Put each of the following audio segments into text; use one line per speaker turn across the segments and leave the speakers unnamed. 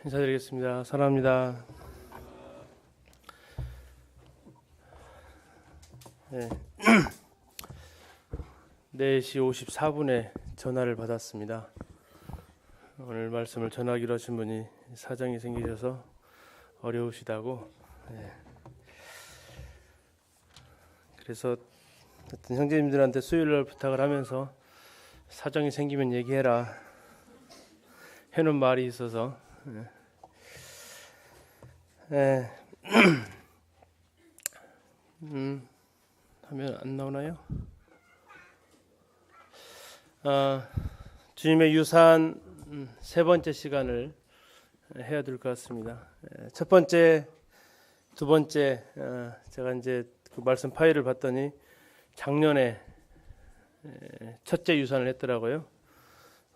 인사드리겠습니다. 사랑합니다. 네. 4시 54분에 전화를 받았습니다. 오늘 말씀을 전하기로 하신 분이 사정이 생기셔서 어려우시다고. 네. 그래서 하여튼 형제님들한테 수요일날 부탁을 하면서 사정이 생기면 얘기해라 해놓은 말이 있어서 하면 안 나오나요? 주님의 유산 세 번째 시간을 해야 될 것 같습니다. 첫 번째, 두 번째 제가 이제 그 말씀 파일을 봤더니 작년에 첫째 유산을 했더라고요.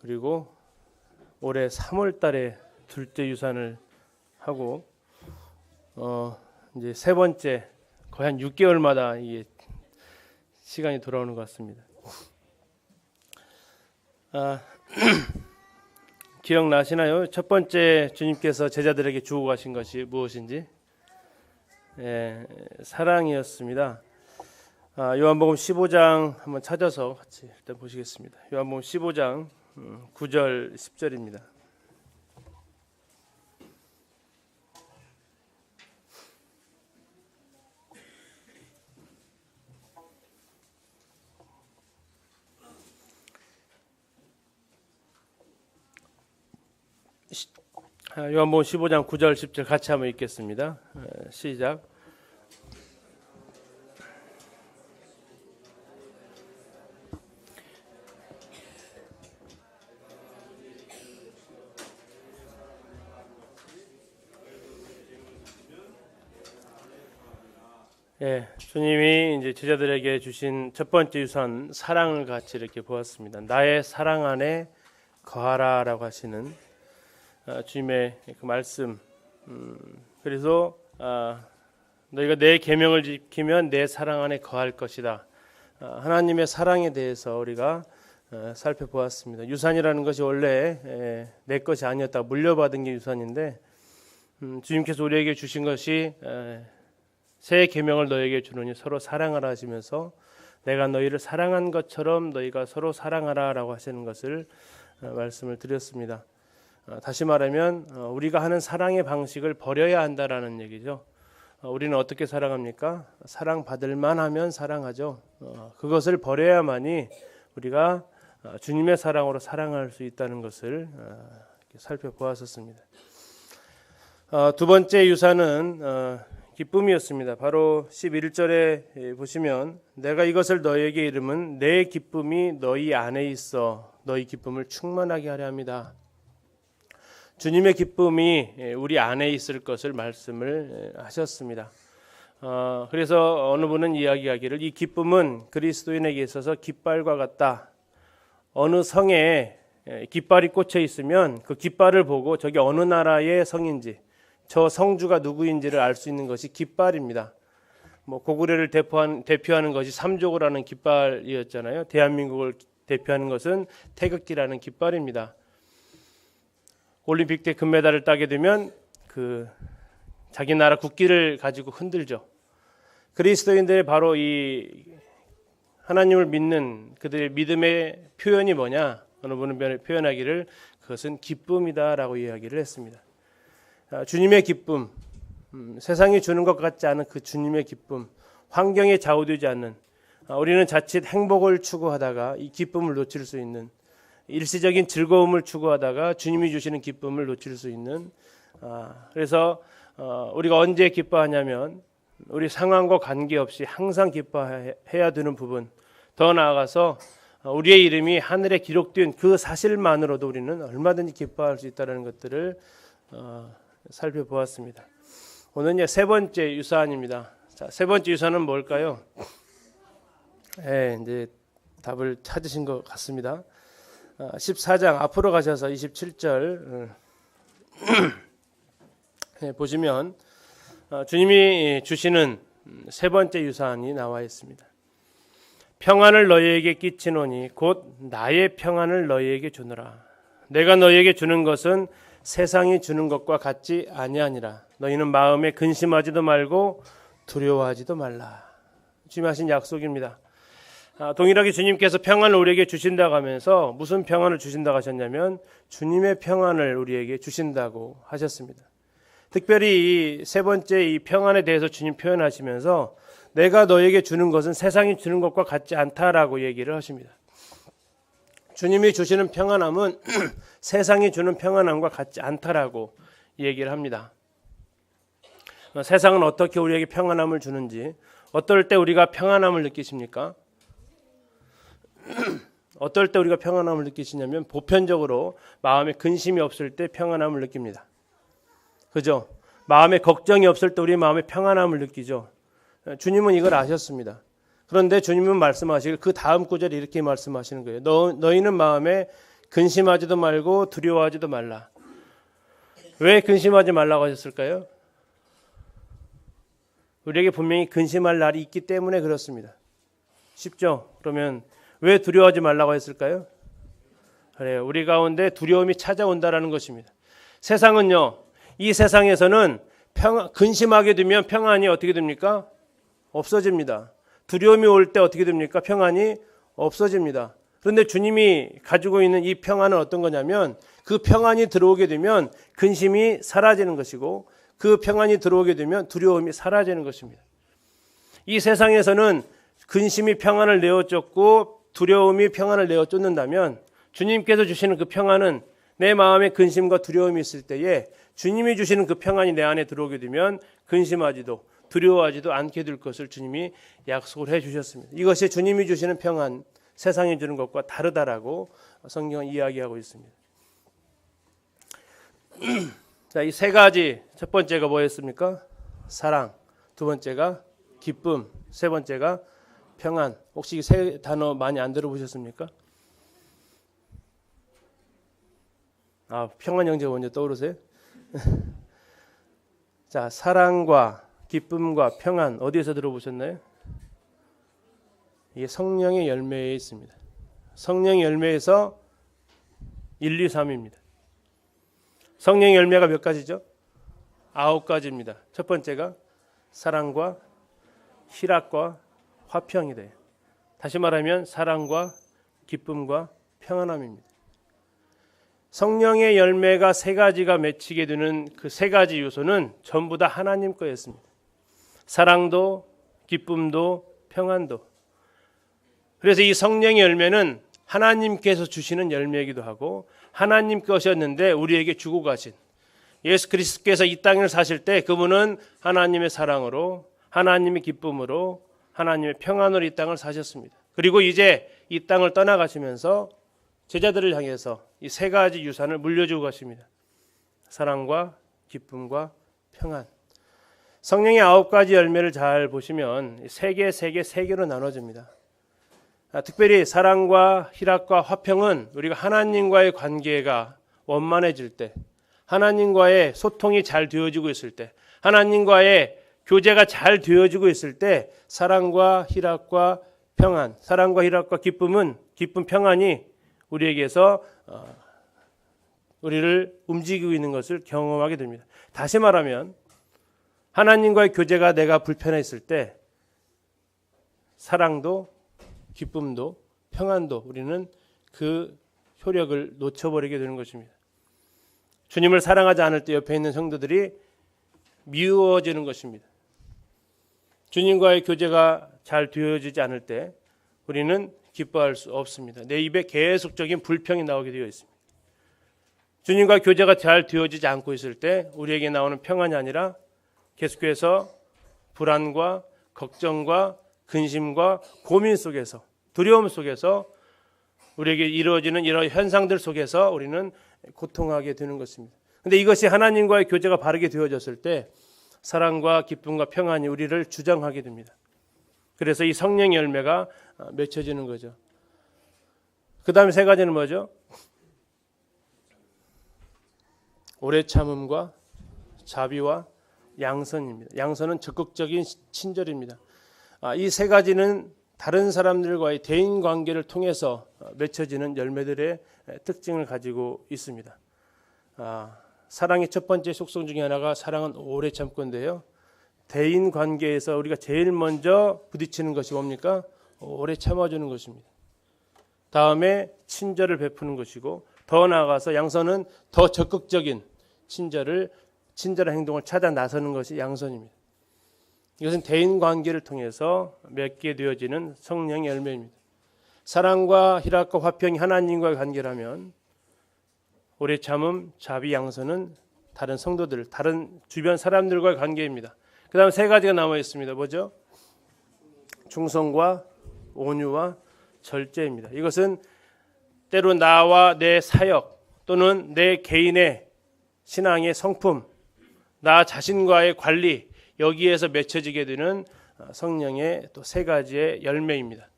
그리고 올해 3월 달에 둘째 유산을 하고 이제 세 번째 거의 한 6개월마다 이게 시간이 돌아오는 것 같습니다. 기억나시나요? 첫 번째 주님께서 제자들에게 주고 가신 것이 무엇인지? 사랑이었습니다. 요한복음 15장 한번 찾아서 같이 일단 보시겠습니다. 요한복음 15장 9절 10절입니다. 요한복음 15장 9절 10절 같이 한번 읽겠습니다. 시작. 주님이 이제 제자들에게 주신 첫 번째 유산 사랑을 같이 이렇게 보았습니다. 나의 사랑 안에 거하라라고 하시는 주님의 그 말씀. 그래서 너희가 내 계명을 지키면 내 사랑 안에 거할 것이다. 하나님의 사랑에 대해서 우리가 살펴보았습니다. 유산이라는 것이 원래 내 것이 아니었다. 물려받은 게 유산인데 주님께서 우리에게 주신 것이 새 계명을 너희에게 주노니 서로 사랑하라 하시면서 내가 너희를 사랑한 것처럼 너희가 서로 사랑하라라고 하시는 것을 말씀을 드렸습니다. 다시 말하면 우리가 하는 사랑의 방식을 버려야 한다라는 얘기죠. 우리는 어떻게 사랑합니까? 사랑받을 만하면 사랑하죠. 그것을 버려야만이 우리가 주님의 사랑으로 사랑할 수 있다는 것을 살펴보았었습니다. 두 번째 유산은 기쁨이었습니다. 바로 11절에 보시면 내가 이것을 너희에게 이름은 내 기쁨이 너희 안에 있어 너희 기쁨을 충만하게 하려 합니다. 주님의 기쁨이 우리 안에 있을 것을 말씀을 하셨습니다. 그래서 어느 분은 이야기하기를 이 기쁨은 그리스도인에게 있어서 깃발과 같다. 어느 성에 깃발이 꽂혀 있으면 그 깃발을 보고 저게 어느 나라의 성인지 저 성주가 누구인지를 알 수 있는 것이 깃발입니다. 고구려를 대표하는 것이 삼조고라는 깃발이었잖아요. 대한민국을 대표하는 것은 태극기라는 깃발입니다. 올림픽 때 금메달을 따게 되면 그 자기 나라 국기를 가지고 흔들죠. 그리스도인들의 바로 이 하나님을 믿는 그들의 믿음의 표현이 뭐냐? 어느 분은 표현하기를 그것은 기쁨이다라고 이야기를 했습니다. 주님의 기쁨, 세상이 주는 것 같지 않은 그 주님의 기쁨, 환경에 좌우되지 않는 우리는 자칫 행복을 추구하다가 이 기쁨을 놓칠 수 있는 일시적인 즐거움을 추구하다가 주님이 주시는 기쁨을 놓칠 수 있는 그래서 우리가 언제 기뻐하냐면 우리 상황과 관계없이 항상 기뻐해야 되는 부분 더 나아가서 우리의 이름이 하늘에 기록된 그 사실만으로도 우리는 얼마든지 기뻐할 수 있다는 것들을 살펴보았습니다. 오늘은 세 번째 유산입니다. 자, 세 번째 유산은 뭘까요? 이제 답을 찾으신 것 같습니다. 14장 앞으로 가셔서 27절 보시면 주님이 주시는 세 번째 유산이 나와 있습니다. 평안을 너희에게 끼치노니 곧 나의 평안을 너희에게 주노라. 내가 너희에게 주는 것은 세상이 주는 것과 같지 아니하니라. 너희는 마음에 근심하지도 말고 두려워하지도 말라. 주님 하신 약속입니다. 동일하게 주님께서 평안을 우리에게 주신다고 하면서 무슨 평안을 주신다고 하셨냐면 주님의 평안을 우리에게 주신다고 하셨습니다. 특별히 이 세 번째 이 평안에 대해서 주님 표현하시면서 내가 너에게 주는 것은 세상이 주는 것과 같지 않다라고 얘기를 하십니다. 주님이 주시는 평안함은 세상이 주는 평안함과 같지 않다라고 얘기를 합니다. 세상은 어떻게 우리에게 평안함을 주는지, 어떨 때 우리가 평안함을 느끼십니까? 어떨 때 우리가 평안함을 느끼시냐면 보편적으로 마음에 근심이 없을 때 평안함을 느낍니다. 그죠? 마음에 걱정이 없을 때 우리 마음에 평안함을 느끼죠. 주님은 이걸 아셨습니다. 그런데 주님은 말씀하시길 그 다음 구절에 이렇게 말씀하시는 거예요. 너희는 마음에 근심하지도 말고 두려워하지도 말라. 왜 근심하지 말라고 하셨을까요? 우리에게 분명히 근심할 날이 있기 때문에 그렇습니다. 쉽죠? 그러면 왜 두려워하지 말라고 했을까요? 그래요. 우리 가운데 두려움이 찾아온다라는 것입니다. 세상은요, 이 세상에서는 근심하게 되면 평안이 어떻게 됩니까? 없어집니다. 두려움이 올 때 어떻게 됩니까? 평안이 없어집니다. 그런데 주님이 가지고 있는 이 평안은 어떤 거냐면 그 평안이 들어오게 되면 근심이 사라지는 것이고 그 평안이 들어오게 되면 두려움이 사라지는 것입니다. 이 세상에서는 근심이 평안을 내어쫓고 두려움이 평안을 내어쫓는다면 주님께서 주시는 그 평안은 내 마음에 근심과 두려움이 있을 때에 주님이 주시는 그 평안이 내 안에 들어오게 되면 근심하지도 두려워하지도 않게 될 것을 주님이 약속을 해 주셨습니다. 이것이 주님이 주시는 평안, 세상이 주는 것과 다르다라고 성경은 이야기하고 있습니다. 자, 이 세 가지, 첫 번째가 뭐였습니까? 사랑, 두 번째가 기쁨, 세 번째가 평안. 혹시 이 세 단어 많이 안 들어보셨습니까? 평안 형제가 먼저 떠오르세요? 자, 사랑과 기쁨과 평안 어디에서 들어보셨나요? 이게 성령의 열매에 있습니다. 성령의 열매에서 1, 2, 3입니다. 성령의 열매가 몇 가지죠? 9가지입니다. 첫 번째가 사랑과 희락과 화평이 돼요. 다시 말하면 사랑과 기쁨과 평안함입니다. 성령의 열매가 세 가지가 맺히게 되는 그 세 가지 요소는 전부 다 하나님 거였습니다. 사랑도 기쁨도 평안도. 그래서 이 성령의 열매는 하나님께서 주시는 열매이기도 하고 하나님 것이었는데 우리에게 주고 가신 예수 그리스도께서 이 땅을 사실 때 그분은 하나님의 사랑으로 하나님의 기쁨으로 하나님의 평안으로 이 땅을 사셨습니다. 그리고 이제 이 땅을 떠나가시면서 제자들을 향해서 이 세 가지 유산을 물려주고 가십니다. 사랑과 기쁨과 평안. 성령의 9가지 열매를 잘 보시면 세 개로 나눠집니다. 특별히 사랑과 희락과 화평은 우리가 하나님과의 관계가 원만해질 때, 하나님과의 소통이 잘 되어지고 있을 때, 하나님과의 교제가 잘 되어지고 있을 때 사랑과 희락과 평안, 사랑과 희락과 기쁨은 기쁨 평안이 우리에게서 우리를 움직이고 있는 것을 경험하게 됩니다. 다시 말하면 하나님과의 교제가 내가 불편했을 때 사랑도 기쁨도 평안도 우리는 그 효력을 놓쳐버리게 되는 것입니다. 주님을 사랑하지 않을 때 옆에 있는 성도들이 미워지는 것입니다. 주님과의 교제가 잘 되어지지 않을 때 우리는 기뻐할 수 없습니다. 내 입에 계속적인 불평이 나오게 되어 있습니다. 주님과 교제가 잘 되어지지 않고 있을 때 우리에게 나오는 평안이 아니라 계속해서 불안과 걱정과 근심과 고민 속에서 두려움 속에서 우리에게 이루어지는 이런 현상들 속에서 우리는 고통하게 되는 것입니다. 그런데 이것이 하나님과의 교제가 바르게 되어졌을 때 사랑과 기쁨과 평안이 우리를 주장하게 됩니다. 그래서 이 성령의 열매가 맺혀지는 거죠. 그 다음에 세 가지는 뭐죠? 오래 참음과 자비와 양선입니다. 양선은 적극적인 친절입니다. 이 세 가지는 다른 사람들과의 대인 관계를 통해서 맺혀지는 열매들의 특징을 가지고 있습니다. 사랑의 첫 번째 속성 중에 하나가 사랑은 오래 참건데요. 대인 관계에서 우리가 제일 먼저 부딪히는 것이 뭡니까? 오래 참아주는 것입니다. 다음에 친절을 베푸는 것이고, 더 나아가서 양선은 더 적극적인 친절한 행동을 찾아 나서는 것이 양선입니다. 이것은 대인 관계를 통해서 맺게 되어지는 성령의 열매입니다. 사랑과 희락과 화평이 하나님과의 관계라면, 오래 참음, 자비, 양선은 다른 성도들, 다른 주변 사람들과의 관계입니다. 그 다음 세 가지가 남아 있습니다. 뭐죠? 충성과 온유와 절제입니다. 이것은 때로 나와 내 사역 또는 내 개인의 신앙의 성품, 나 자신과의 관리, 여기에서 맺혀지게 되는 성령의 또 세 가지의 열매입니다.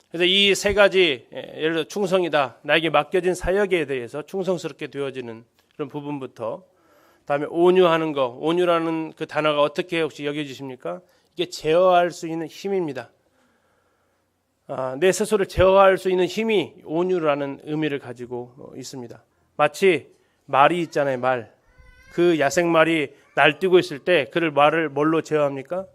그래서 이 세 가지, 예를 들어 충성이다, 나에게 맡겨진 사역에 대해서 충성스럽게 되어지는 그런 부분부터, 다음에 온유하는 거, 온유라는 그 단어가 어떻게 혹시 여겨지십니까? 이게 제어할 수 있는 힘입니다. 내 스스로를 제어할 수 있는 힘이 온유라는 의미를 가지고 있습니다. 마치 말이 있잖아요, 말. 그 야생말이 날뛰고 있을 때 그를 말을 뭘로 제어합니까?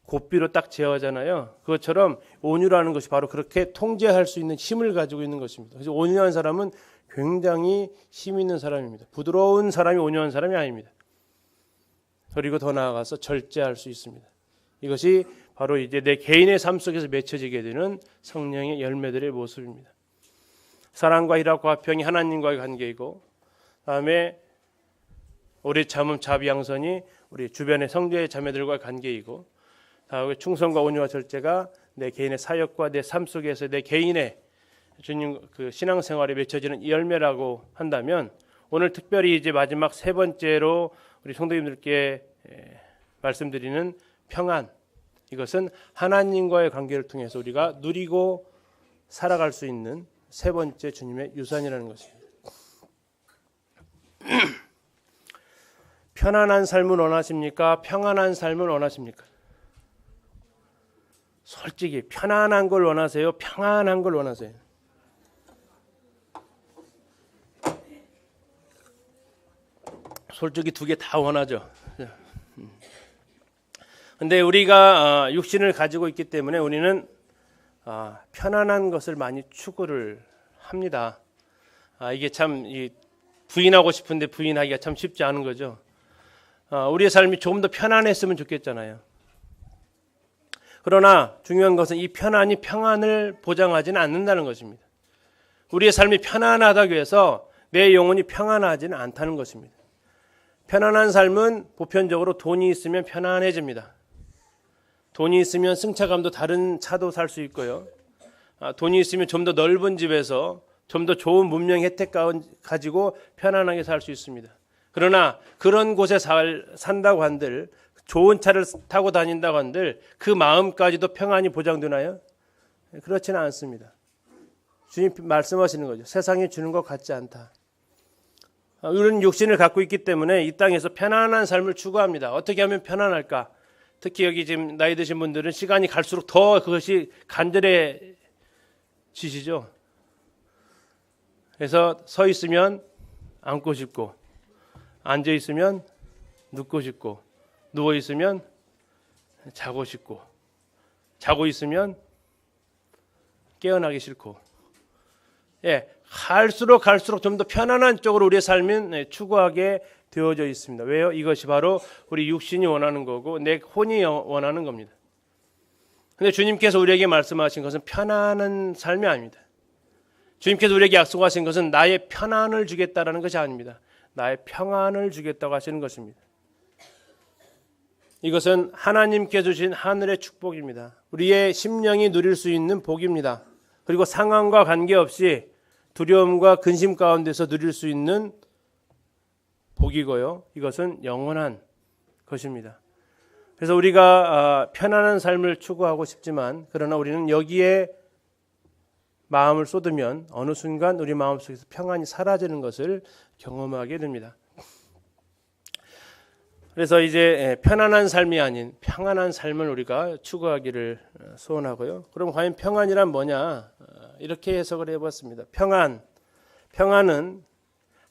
고삐로 딱 제어하잖아요. 그것처럼 온유라는 것이 바로 그렇게 통제할 수 있는 힘을 가지고 있는 것입니다. 그래서 온유한 사람은 굉장히 힘 있는 사람입니다. 부드러운 사람이 온유한 사람이 아닙니다. 그리고 더 나아가서 절제할 수 있습니다. 이것이 바로 이제 내 개인의 삶 속에서 맺혀지게 되는 성령의 열매들의 모습입니다. 사랑과 희락과 화평이 하나님과의 관계이고, 다음에 오래 참음, 자비, 양선이 우리 주변의 성도의 자매들과의 관계이고, 다음에 충성과 온유와 절제가 내 개인의 사역과 내 삶 속에서 내 개인의 주님 그 신앙생활에 맺혀지는 이 열매라고 한다면, 오늘 특별히 이제 마지막 세 번째로 우리 성도님들께 말씀드리는 평안, 이것은 하나님과의 관계를 통해서 우리가 누리고 살아갈 수 있는 세 번째 주님의 유산이라는 것입니다. 편안한 삶을 원하십니까? 평안한 삶을 원하십니까? 솔직히 편안한 걸 원하세요? 평안한 걸 원하세요? 솔직히 두 개 다 원하죠. 근데 우리가 육신을 가지고 있기 때문에 우리는 편안한 것을 많이 추구를 합니다. 이게 참 부인하고 싶은데 부인하기가 참 쉽지 않은 거죠. 우리의 삶이 조금 더 편안했으면 좋겠잖아요. 그러나 중요한 것은 이 편안이 평안을 보장하지는 않는다는 것입니다. 우리의 삶이 편안하다고 해서 내 영혼이 평안하지는 않다는 것입니다. 편안한 삶은 보편적으로 돈이 있으면 편안해집니다. 돈이 있으면 승차감도 다른 차도 살 수 있고요. 돈이 있으면 좀 더 넓은 집에서 좀 더 좋은 문명 혜택 가지고 편안하게 살 수 있습니다. 그러나 그런 곳에 산다고 한들, 좋은 차를 타고 다닌다고 한들 그 마음까지도 평안이 보장되나요? 그렇지는 않습니다. 주님 말씀하시는 거죠. 세상이 주는 것 같지 않다. 우리는 육신을 갖고 있기 때문에 이 땅에서 편안한 삶을 추구합니다. 어떻게 하면 편안할까? 특히 여기 지금 나이 드신 분들은 시간이 갈수록 더 그것이 간절해지시죠. 그래서 서 있으면 앉고 싶고, 앉아 있으면 눕고 싶고, 누워 있으면 자고 싶고, 자고 있으면 깨어나기 싫고, 갈수록 좀 더 편안한 쪽으로 우리의 삶은 추구하게 되어져 있습니다. 왜요? 이것이 바로 우리 육신이 원하는 거고 내 혼이 원하는 겁니다. 그런데 주님께서 우리에게 말씀하신 것은 편안한 삶이 아닙니다. 주님께서 우리에게 약속하신 것은 나의 편안을 주겠다라는 것이 아닙니다. 나의 평안을 주겠다고 하시는 것입니다. 이것은 하나님께 주신 하늘의 축복입니다. 우리의 심령이 누릴 수 있는 복입니다. 그리고 상황과 관계없이 두려움과 근심 가운데서 누릴 수 있는 복이고요. 이것은 영원한 것입니다. 그래서 우리가 편안한 삶을 추구하고 싶지만, 그러나 우리는 여기에 마음을 쏟으면 어느 순간 우리 마음속에서 평안이 사라지는 것을 경험하게 됩니다. 그래서 이제 편안한 삶이 아닌 평안한 삶을 우리가 추구하기를 소원하고요. 그럼 과연 평안이란 뭐냐? 이렇게 해석을 해봤습니다. 평안은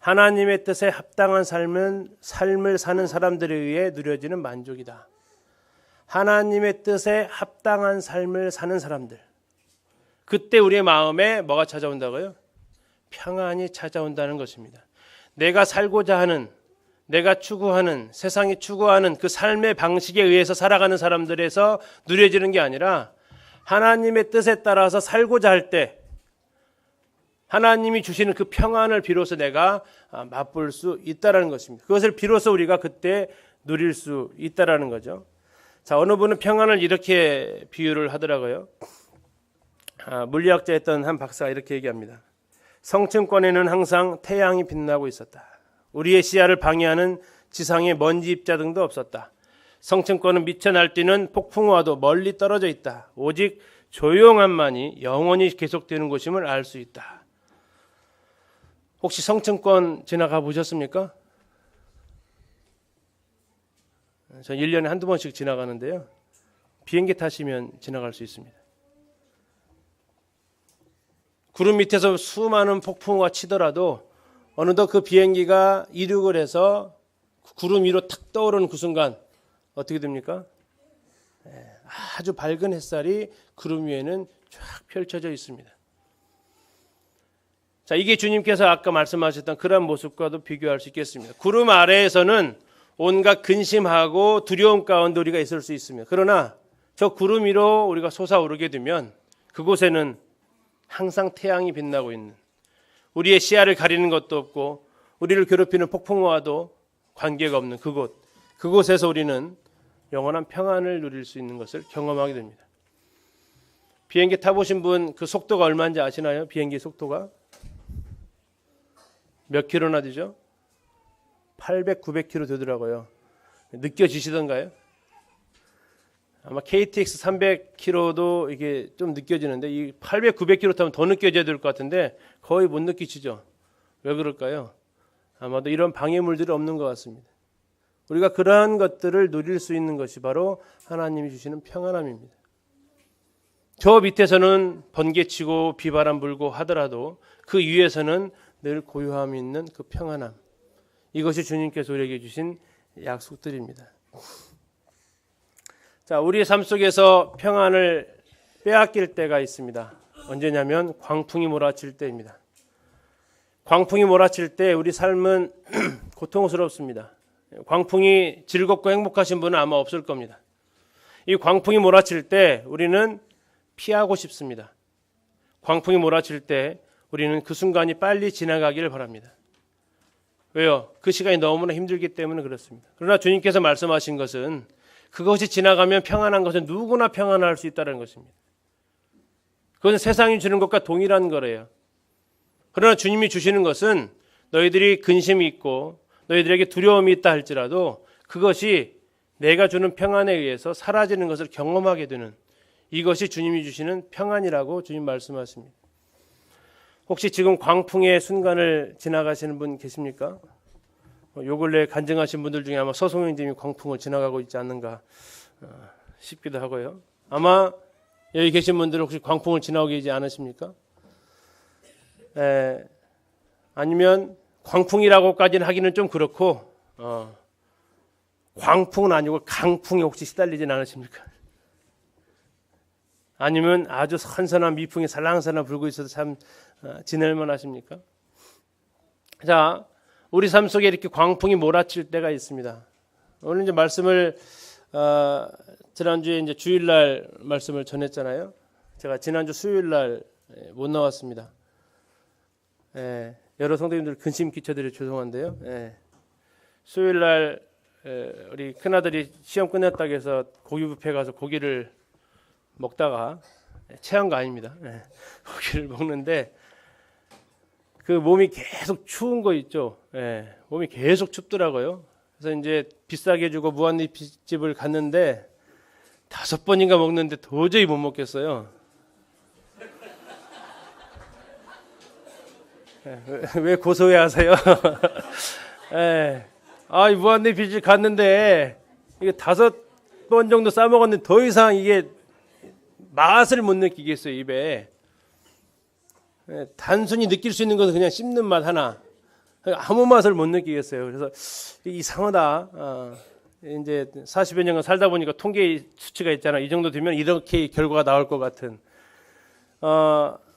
하나님의 뜻에 합당한 삶을 사는 사람들에 의해 누려지는 만족이다. 하나님의 뜻에 합당한 삶을 사는 사람들. 그때 우리의 마음에 뭐가 찾아온다고요? 평안이 찾아온다는 것입니다. 내가 살고자 하는, 내가 추구하는, 세상이 추구하는 그 삶의 방식에 의해서 살아가는 사람들에서 누려지는 게 아니라 하나님의 뜻에 따라서 살고자 할 때 하나님이 주시는 그 평안을 비로소 내가 맛볼 수 있다는 것입니다. 그것을 비로소 우리가 그때 누릴 수 있다는 거죠. 자, 어느 분은 평안을 이렇게 비유를 하더라고요. 물리학자였던 한 박사가 이렇게 얘기합니다. 성층권에는 항상 태양이 빛나고 있었다. 우리의 시야를 방해하는 지상의 먼지 입자 등도 없었다. 성층권은 미쳐 날뛰는 폭풍우와도 멀리 떨어져 있다. 오직 조용함만이 영원히 계속되는 곳임을 알 수 있다. 혹시 성층권 지나가 보셨습니까? 전 1년에 한두 번씩 지나가는데요. 비행기 타시면 지나갈 수 있습니다. 구름 밑에서 수많은 폭풍우가 치더라도 어느덧 그 비행기가 이륙을 해서 구름 위로 탁 떠오르는 그 순간 어떻게 됩니까? 아주 밝은 햇살이 구름 위에는 쫙 펼쳐져 있습니다. 자, 이게 주님께서 아까 말씀하셨던 그런 모습과도 비교할 수 있겠습니다. 구름 아래에서는 온갖 근심하고 두려움 가운데 우리가 있을 수 있습니다. 그러나 저 구름 위로 우리가 솟아오르게 되면 그곳에는 항상 태양이 빛나고 있는, 우리의 시야를 가리는 것도 없고 우리를 괴롭히는 폭풍우와도 관계가 없는 그곳에서 우리는 영원한 평안을 누릴 수 있는 것을 경험하게 됩니다. 비행기 타보신 분 그 속도가 얼마인지 아시나요? 비행기 속도가 몇 킬로나 되죠? 800, 900킬로 되더라고요. 느껴지시던가요? 아마 KTX 300킬로도 이게 좀 느껴지는데 이 800, 900킬로 타면 더 느껴져야 될 것 같은데 거의 못 느끼시죠? 왜 그럴까요? 아마도 이런 방해물들이 없는 것 같습니다. 우리가 그러한 것들을 누릴 수 있는 것이 바로 하나님이 주시는 평안함입니다. 저 밑에서는 번개치고 비바람 불고 하더라도 그 위에서는 늘 고요함이 있는 그 평안함. 이것이 주님께서 우리에게 주신 약속들입니다. 자, 우리의 삶 속에서 평안을 빼앗길 때가 있습니다. 언제냐면 광풍이 몰아칠 때입니다. 광풍이 몰아칠 때 우리 삶은 고통스럽습니다. 광풍이 즐겁고 행복하신 분은 아마 없을 겁니다. 이 광풍이 몰아칠 때 우리는 피하고 싶습니다. 광풍이 몰아칠 때 우리는 그 순간이 빨리 지나가기를 바랍니다. 왜요? 그 시간이 너무나 힘들기 때문에 그렇습니다. 그러나 주님께서 말씀하신 것은 그것이 지나가면 평안한 것은 누구나 평안할 수 있다는 것입니다. 그것은 세상이 주는 것과 동일한 거래요. 그러나 주님이 주시는 것은 너희들이 근심이 있고 너희들에게 두려움이 있다 할지라도 그것이 내가 주는 평안에 의해서 사라지는 것을 경험하게 되는, 이것이 주님이 주시는 평안이라고 주님 말씀하십니다. 혹시 지금 광풍의 순간을 지나가시는 분 계십니까? 요 근래 간증하신 분들 중에 아마 서송영님이 광풍을 지나가고 있지 않는가 싶기도 하고요. 아마 여기 계신 분들 혹시 광풍을 지나고 계시지 않으십니까? 아니면 광풍이라고까지는 하기는 좀 그렇고 광풍은 아니고 강풍에 혹시 시달리진 않으십니까? 아니면 아주 선선한 미풍이 살랑살랑 불고 있어서 참 지낼만 하십니까? 자, 우리 삶 속에 이렇게 광풍이 몰아칠 때가 있습니다. 오늘 이제 말씀을 지난주에 이제 주일날 말씀을 전했잖아요. 제가 지난주 수요일날 못 나왔습니다. 여러 성도님들 근심 끼쳐드려 죄송한데요. 수요일날 우리 큰아들이 시험 끝냈다고 해서 고기 뷔페 가서 고기를 먹다가 체한 거 아닙니다. 고기를 먹는데 그 몸이 계속 추운 거 있죠. 몸이 계속 춥더라고요. 그래서 이제 비싸게 주고 무한리필집을 갔는데 5번인가 먹는데 도저히 못 먹겠어요. 왜 고소해하세요? 이 무한리필집 갔는데 이게 5번 정도 싸 먹었는데 더 이상 이게 맛을 못 느끼겠어요, 입에. 단순히 느낄 수 있는 것은 그냥 씹는 맛 하나. 아무 맛을 못 느끼겠어요. 그래서 이상하다. 이제 40여 년간 살다 보니까 통계 수치가 있잖아. 이 정도 되면 이렇게 결과가 나올 것 같은.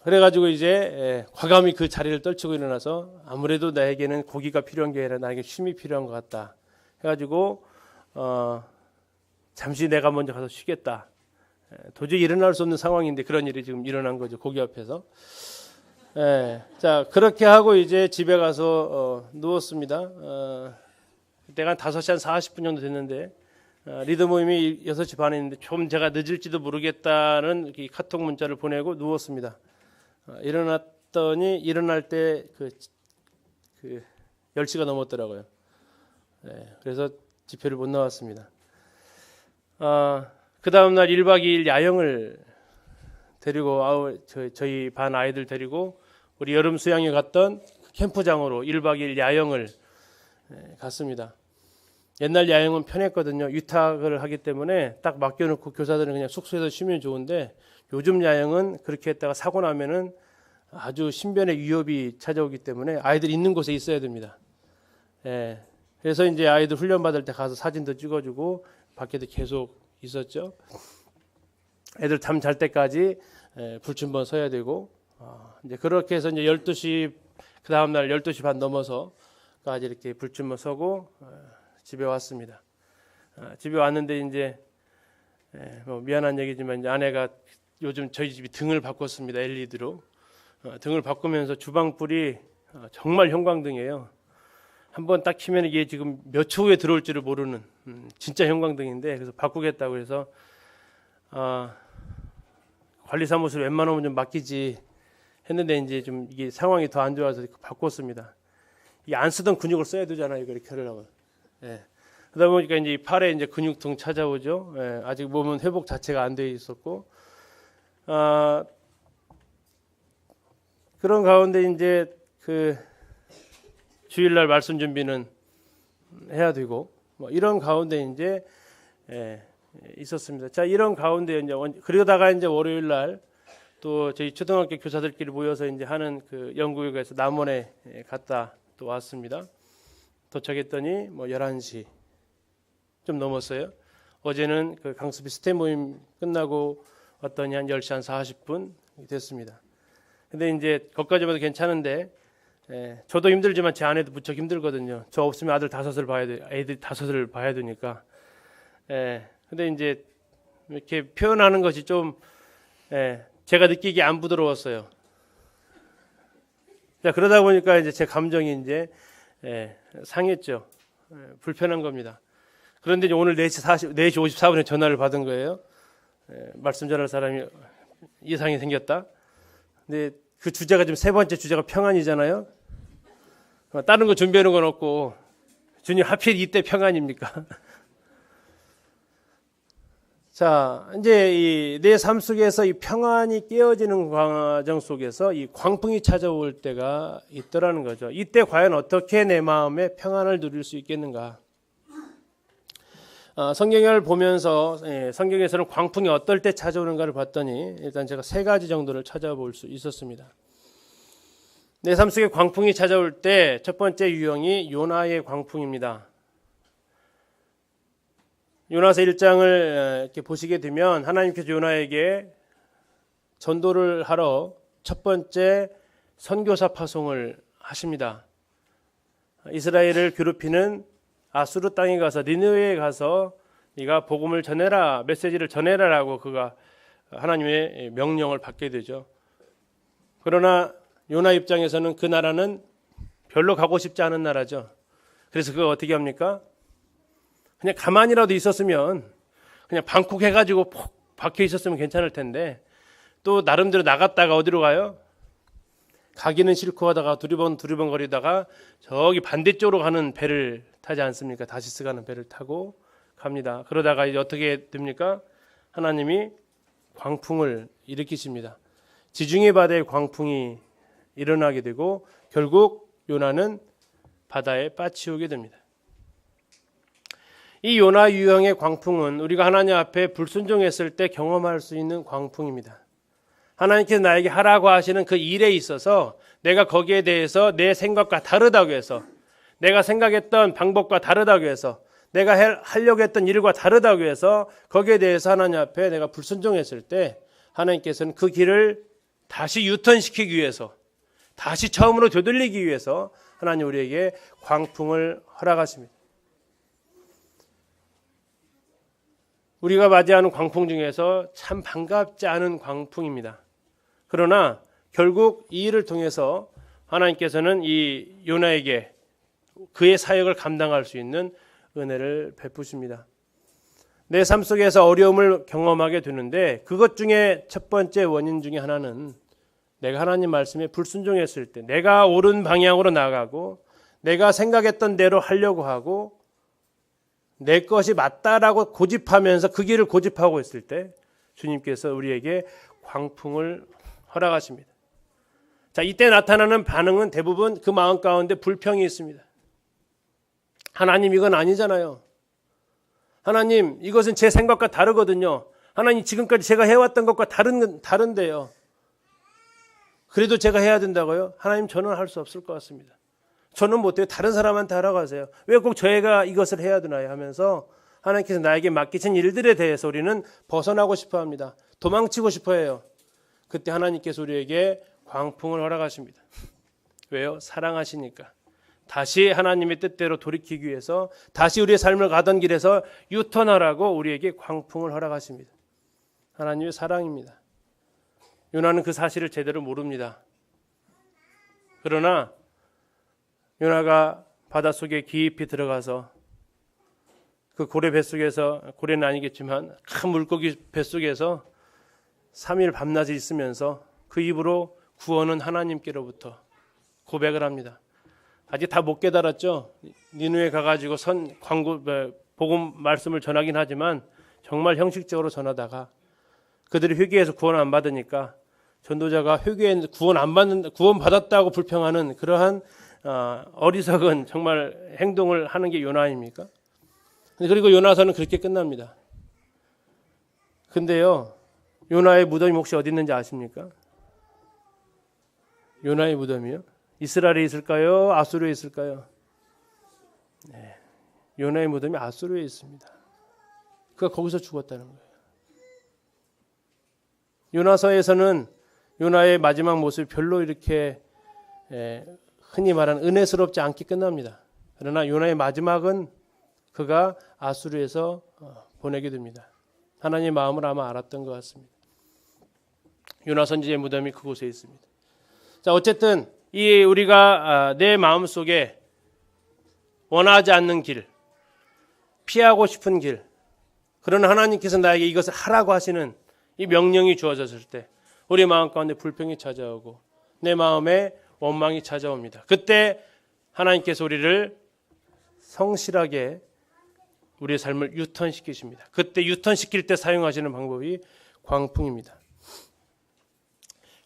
그래가지고 이제 과감히 그 자리를 떨치고 일어나서 아무래도 나에게는 고기가 필요한 게 아니라 나에게 쉼이 필요한 것 같다. 해가지고 잠시 내가 먼저 가서 쉬겠다. 도저히 일어날 수 없는 상황인데 그런 일이 지금 일어난 거죠. 고기 앞에서. 자, 그렇게 하고 이제 집에 가서 누웠습니다. 그때가 한 5시 한 40분 정도 됐는데 리더 모임이 6시 반에 있는데 좀 제가 늦을지도 모르겠다는 이 카톡 문자를 보내고 누웠습니다. 일어났더니 일어날 때 그 10시가 넘었더라고요. 그래서 집회를 못 나왔습니다. 그 다음날 1박 2일 야영을 데리고 저희 반 아이들 데리고 우리 여름 수양에 갔던 캠프장으로 1박 2일 야영을 갔습니다. 옛날 야영은 편했거든요. 위탁을 하기 때문에 딱 맡겨놓고 교사들은 그냥 숙소에서 쉬면 좋은데 요즘 야영은 그렇게 했다가 사고 나면은 아주 신변의 위협이 찾아오기 때문에 아이들 있는 곳에 있어야 됩니다. 그래서 이제 아이들 훈련 받을 때 가서 사진도 찍어주고 밖에도 계속 있었죠. 애들 잠 잘 때까지 불침번 서야 되고 이제 그렇게 해서 이제 12시 그 다음 날 12시 반 넘어서까지 이렇게 불침번 서고 집에 왔습니다. 집에 왔는데 이제 뭐 미안한 얘기지만 이제 아내가 요즘 저희 집이 등을 바꿨습니다. LED로 등을 바꾸면서 주방불이 정말 형광등이에요. 한번 딱 켜면 이게 지금 몇 초 후에 들어올지를 모르는 진짜 형광등인데 그래서 바꾸겠다고 해서 관리사무소를 웬만하면 좀 맡기지 했는데 이제 좀 이게 상황이 더 안 좋아서 바꿨습니다. 이 안 쓰던 근육을 써야 되잖아요. 이렇게 하려면. 그러다 보니까 이제 팔에 이제 근육통 찾아오죠. 아직 몸은 회복 자체가 안 돼 있었고, 그런 가운데 이제 그 주일날 말씀 준비는 해야 되고, 뭐 이런 가운데 이제 있었습니다. 자, 이런 가운데 이제 그러다가 이제 월요일날 또 저희 초등학교 교사들끼리 모여서 이제 하는 그 연구회가에서 남원에 갔다 또 왔습니다. 도착했더니 뭐 11시 좀 넘었어요. 어제는 그 강수비 스텝 모임 끝나고 왔더니 한 10시 한 40분 됐습니다. 근데 이제 거기까지 봐도 괜찮은데 저도 힘들지만 제 아내도 무척 힘들거든요. 저 없으면 아들 5을 봐야 돼. 애들 5을 봐야 되니까. 근데 이제 이렇게 표현하는 것이 좀 제가 느끼기에 안 부드러웠어요. 자, 그러다 보니까 이제 제 감정이 이제 상했죠. 불편한 겁니다. 그런데 이제 오늘 4시 54분에 전화를 받은 거예요. 말씀 전할 사람이 이상이 생겼다. 근데 그 주제가 지금 세 번째 주제가 평안이잖아요. 다른 거 준비하는 건 없고 주님 하필 이때 평안입니까? 자, 이제 내 삶 속에서 이 평안이 깨어지는 과정 속에서 이 광풍이 찾아올 때가 있더라는 거죠. 이때 과연 어떻게 내 마음에 평안을 누릴 수 있겠는가? 성경을 보면서 성경에서는 광풍이 어떨 때 찾아오는가를 봤더니 일단 제가 3가지 정도를 찾아볼 수 있었습니다. 내 삶 속에 광풍이 찾아올 때 첫 번째 유형이 요나의 광풍입니다. 요나서 1장을 이렇게 보시게 되면 하나님께서 요나에게 전도를 하러 첫 번째 선교사 파송을 하십니다. 이스라엘을 괴롭히는 아수르 땅에 가서 니느웨에 가서 네가 복음을 전해라, 메시지를 전해라라고 그가 하나님의 명령을 받게 되죠. 그러나 요나 입장에서는 그 나라는 별로 가고 싶지 않은 나라죠. 그래서 그거 어떻게 합니까? 그냥 가만히라도 있었으면 그냥 방콕 해가지고 푹 박혀 있었으면 괜찮을 텐데 또 나름대로 나갔다가 어디로 가요? 가기는 싫고 하다가 두리번 거리다가 저기 반대쪽으로 가는 배를 타지 않습니까? 다시스 가는 배를 타고 갑니다. 그러다가 이제 어떻게 됩니까? 하나님이 광풍을 일으키십니다. 지중해 바다에 광풍이 일어나게 되고 결국 요나는 바다에 빠치우게 됩니다. 이 요나 유형의 광풍은 우리가 하나님 앞에 불순종했을 때 경험할 수 있는 광풍입니다. 하나님께서 나에게 하라고 하시는 그 일에 있어서 내가 거기에 대해서 내 생각과 다르다고 해서, 내가 생각했던 방법과 다르다고 해서, 내가 하려고 했던 일과 다르다고 해서 거기에 대해서 하나님 앞에 내가 불순종했을 때 하나님께서는 그 길을 다시 유턴시키기 위해서, 다시 처음으로 되돌리기 위해서 하나님 우리에게 광풍을 허락하십니다. 우리가 맞이하는 광풍 중에서 참 반갑지 않은 광풍입니다. 그러나 결국 이 일을 통해서 하나님께서는 이 요나에게 그의 사역을 감당할 수 있는 은혜를 베푸십니다. 내 삶 속에서 어려움을 경험하게 되는데 그것 중에 첫 번째 원인 중에 하나는 내가 하나님 말씀에 불순종했을 때, 내가 옳은 방향으로 나가고 내가 생각했던 대로 하려고 하고 내 것이 맞다라고 고집하면서 그 길을 고집하고 있을 때 주님께서 우리에게 광풍을 허락하십니다. 자, 이때 나타나는 반응은 대부분 그 마음 가운데 불평이 있습니다. 하나님, 이건 아니잖아요. 하나님, 이것은 제 생각과 다르거든요. 하나님, 지금까지 제가 해왔던 것과 다른데요. 그래도 제가 해야 된다고요? 하나님, 저는 할 수 없을 것 같습니다. 저는 못해요. 다른 사람한테 하라고 하세요. 왜 꼭 저희가 이것을 해야 되나요? 하면서 하나님께서 나에게 맡기신 일들에 대해서 우리는 벗어나고 싶어 합니다. 도망치고 싶어 해요. 그때 하나님께서 우리에게 광풍을 허락하십니다. 왜요? 사랑하시니까. 다시 하나님의 뜻대로 돌이키기 위해서, 다시 우리의 삶을 가던 길에서 유턴하라고 우리에게 광풍을 허락하십니다. 하나님의 사랑입니다. 요나는 그 사실을 제대로 모릅니다. 그러나 요나가 바닷속에 깊이 들어가서 그 고래 뱃속에서, 고래는 아니겠지만 큰 물고기 뱃속에서 3일 밤낮이 있으면서 그 입으로 구원은 하나님께로부터 고백을 합니다. 아직 다 못 깨달았죠. 니느웨 가가지고 복음 말씀을 전하긴 하지만 정말 형식적으로 전하다가 그들이 회개해서 구원 안 받으니까 전도자가 회개했는데 구원 받았다고 불평하는 그러한 어리석은 정말 행동을 하는 게 요나 아닙니까? 그리고 요나서는 그렇게 끝납니다. 근데요, 요나의 무덤이 혹시 어디 있는지 아십니까? 요나의 무덤이요? 이스라엘에 있을까요? 아수르에 있을까요? 네, 요나의 무덤이 아수르에 있습니다. 그가 거기서 죽었다는 거예요. 요나서에서는 요나의 마지막 모습이 별로 이렇게 흔히 말하는 은혜스럽지 않게 끝납니다. 그러나 요나의 마지막은 그가 아수르에서 보내게 됩니다. 하나님의 마음을 아마 알았던 것 같습니다. 요나 선지자의 무덤이 그곳에 있습니다. 자, 어쨌든 이 우리가 내 마음속에 원하지 않는 길, 피하고 싶은 길, 그러나 하나님께서 나에게 이것을 하라고 하시는 이 명령이 주어졌을 때 우리 마음 가운데 불평이 찾아오고 내 마음에 원망이 찾아옵니다. 그때 하나님께서 우리를 성실하게 우리의 삶을 유턴시키십니다. 그때 유턴시킬 때 사용하시는 방법이 광풍입니다.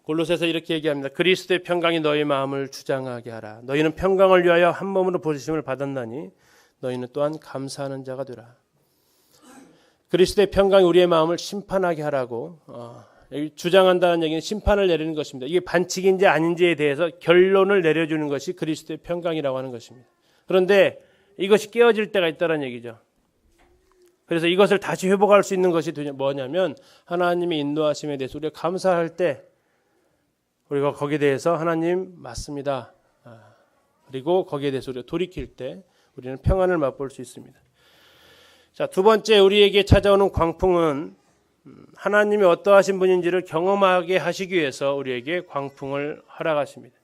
골로새서 이렇게 얘기합니다. 그리스도의 평강이 너희 마음을 주장하게 하라. 너희는 평강을 위하여 한 몸으로 부르심을 받았나니 너희는 또한 감사하는 자가 되라. 그리스도의 평강이 우리의 마음을 심판하게 하라고 주장한다는 얘기는 심판을 내리는 것입니다. 이게 반칙인지 아닌지에 대해서 결론을 내려주는 것이 그리스도의 평강이라고 하는 것입니다. 그런데 이것이 깨어질 때가 있다는 얘기죠. 그래서 이것을 다시 회복할 수 있는 것이 뭐냐면 하나님의 인도하심에 대해서 우리가 감사할 때 우리가 거기에 대해서 하나님 맞습니다. 그리고 거기에 대해서 우리가 돌이킬 때 우리는 평안을 맛볼 수 있습니다. 자, 두 번째 우리에게 찾아오는 광풍은 하나님이 어떠하신 분인지를 경험하게 하시기 위해서 우리에게 광풍을 허락하십니다.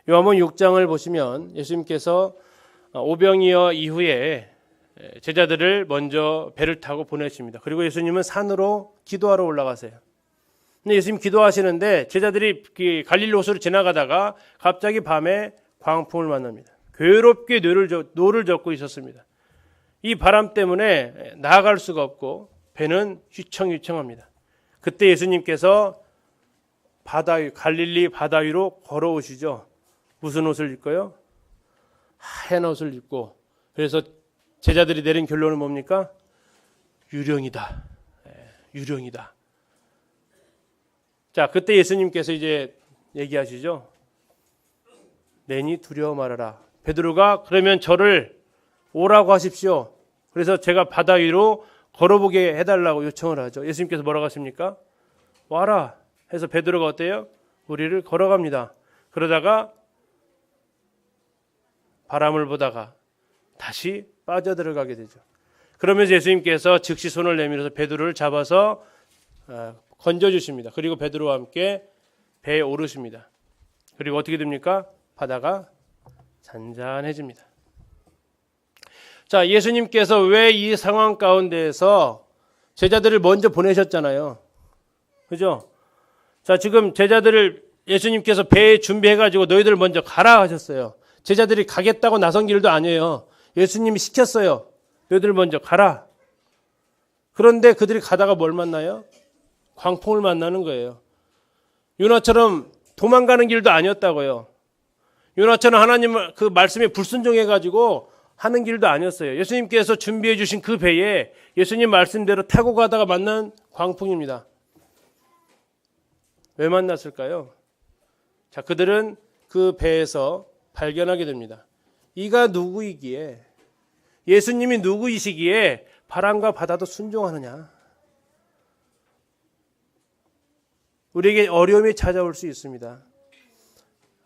요한복음 6장을 보시면 예수님께서 오병이어 이후에 제자들을 먼저 배를 타고 보내십니다. 그리고 예수님은 산으로 기도하러 올라가세요. 근데 예수님 기도하시는데 제자들이 갈릴리 호수를 지나가다가 갑자기 밤에 광풍을 만납니다. 괴롭게 노를 젓고 있었습니다. 이 바람 때문에 나아갈 수가 없고 배는 휘청휘청합니다. 그때 예수님께서 갈릴리 바다 위로 걸어오시죠. 무슨 옷을 입고요? 하얀 옷을 입고. 그래서 제자들이 내린 결론은 뭡니까? 유령이다. 유령이다. 자, 그때 예수님께서 이제 얘기하시죠. 내니 두려워 말아라. 베드로가 그러면 저를 오라고 하십시오. 그래서 제가 바다 위로 걸어보게 해달라고 요청을 하죠. 예수님께서 뭐라고 하십니까? 와라 해서 베드로가 어때요? 우리를 걸어갑니다. 그러다가 바람을 보다가 다시 빠져들어가게 되죠. 그러면서 예수님께서 즉시 손을 내밀어서 베드로를 잡아서 건져주십니다. 그리고 베드로와 함께 배에 오르십니다. 그리고 어떻게 됩니까? 바다가 잔잔해집니다. 자, 예수님께서 왜 이 상황 가운데에서 제자들을 먼저 보내셨잖아요. 그죠? 자, 지금 제자들을 예수님께서 배에 준비해가지고 너희들 먼저 가라 하셨어요. 제자들이 가겠다고 나선 길도 아니에요. 예수님이 시켰어요. 너희들 먼저 가라. 그런데 그들이 가다가 뭘 만나요? 광풍을 만나는 거예요. 요나처럼 도망가는 길도 아니었다고요. 요나처럼 하나님 그 말씀에 불순종해가지고 하는 길도 아니었어요. 예수님께서 준비해 주신 그 배에 예수님 말씀대로 타고 가다가 만난 광풍입니다. 왜 만났을까요? 자, 그들은 그 배에서 발견하게 됩니다. 이가 누구이기에, 예수님이 누구이시기에 바람과 바다도 순종하느냐. 우리에게 어려움이 찾아올 수 있습니다.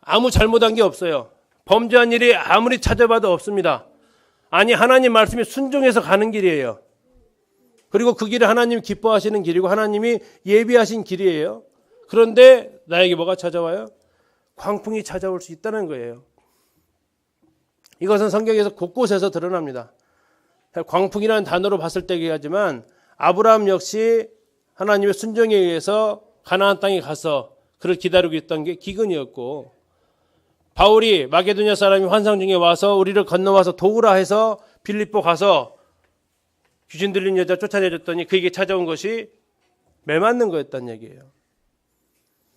아무 잘못한 게 없어요. 범죄한 일이 아무리 찾아봐도 없습니다. 아니, 하나님 말씀에 순종해서 가는 길이에요. 그리고 그 길은 하나님 기뻐하시는 길이고 하나님이 예비하신 길이에요. 그런데 나에게 뭐가 찾아와요? 광풍이 찾아올 수 있다는 거예요. 이것은 성경에서 곳곳에서 드러납니다. 광풍이라는 단어로 봤을 때 얘기하지만 아브라함 역시 하나님의 순종에 의해서 가나안 땅에 가서 그를 기다리고 있던 게 기근이었고, 바울이 마게도냐 사람이 환상 중에 와서 우리를 건너와서 도우라 해서 빌립보 가서 귀신 들린 여자 쫓아내줬더니 그에게 찾아온 것이 매맞는 거였단 얘기예요.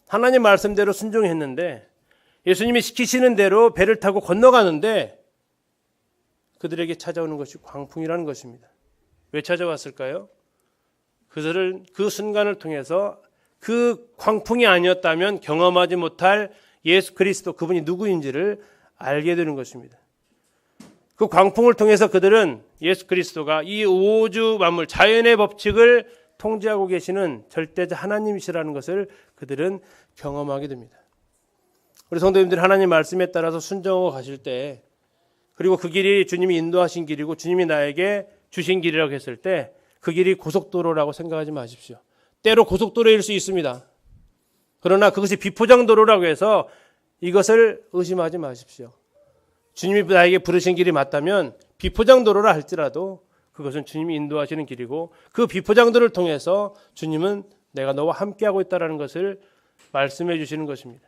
하나님 말씀대로 순종했는데 예수님이 시키시는 대로 배를 타고 건너가는데 그들에게 찾아오는 것이 광풍이라는 것입니다. 왜 찾아왔을까요? 그들은 그 순간을 통해서 그 광풍이 아니었다면 경험하지 못할 예수 그리스도, 그분이 누구인지를 알게 되는 것입니다. 그 광풍을 통해서 그들은 예수 그리스도가 이 우주 만물, 자연의 법칙을 통제하고 계시는 절대자 하나님이시라는 것을 그들은 경험하게 됩니다. 우리 성도님들, 하나님 말씀에 따라서 순종하고 가실 때, 그리고 그 길이 주님이 인도하신 길이고 주님이 나에게 주신 길이라고 했을 때 그 길이 고속도로라고 생각하지 마십시오. 때로 고속도로일 수 있습니다. 그러나 그것이 비포장도로라고 해서 이것을 의심하지 마십시오. 주님이 나에게 부르신 길이 맞다면 비포장도로라 할지라도 그것은 주님이 인도하시는 길이고 그 비포장도를 통해서 주님은 내가 너와 함께하고 있다는 것을 말씀해 주시는 것입니다.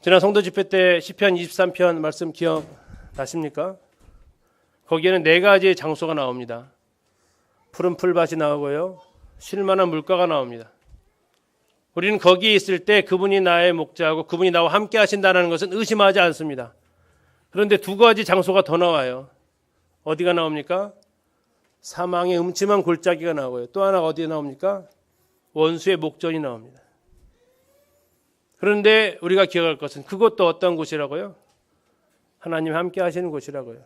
지난 성도 집회 때 시편 23편 말씀 기억나십니까? 거기에는 4가지의 장소가 나옵니다. 푸른 풀밭이 나오고요, 쉴만한 물가가 나옵니다. 우리는 거기에 있을 때 그분이 나의 목자하고 그분이 나와 함께 하신다는 것은 의심하지 않습니다. 그런데 2가지 장소가 더 나와요. 어디가 나옵니까? 사망의 음침한 골짜기가 나오고요. 또 하나가 어디에 나옵니까? 원수의 목전이 나옵니다. 그런데 우리가 기억할 것은 그것도 어떤 곳이라고요? 하나님 함께 하시는 곳이라고요.